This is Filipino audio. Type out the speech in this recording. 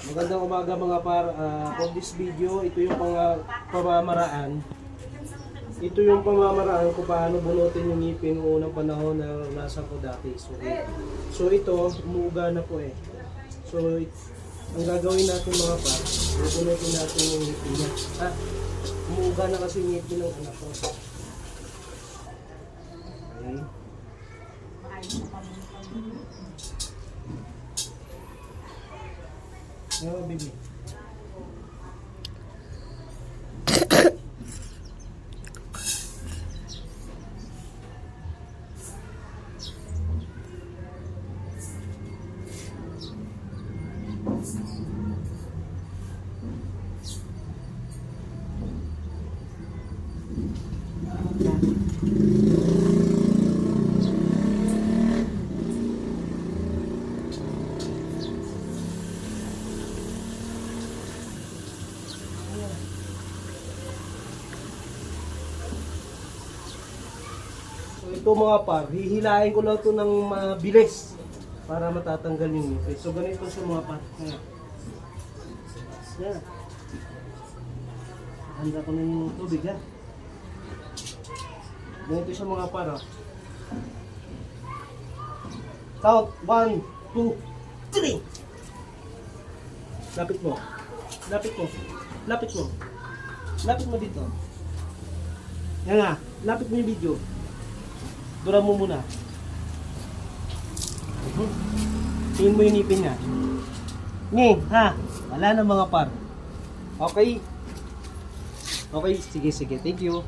Magandang umaga mga par. For this video, ito yung pamamaraan. Ito yung pamamaraan kung paano bunutin yung ngipin noong unang panahon na nasa ko dati. So ito, umuuga na po eh. So ang gagawin natin mga par, bunutin natin yung ngipin niya. Umuuga na kasi yung ngipin ng anak ko. Okay. Ano, baby? Ito mga par, hihilain ko lang ito ng mabilis para matatanggal yung ngipin. So ganito sa mga par. Yan. Handa ko na yung tubig ha. Ganito sa mga par. Count, 1, 2, 3. Lapit mo. Lapit mo. Lapit mo. Lapit mo dito. Yan nga, lapit mo yung video. Dura mo muna. Tingin mo yung ngipin niya. Ha? Wala na mga par. Okay? Okay, sige. Thank you.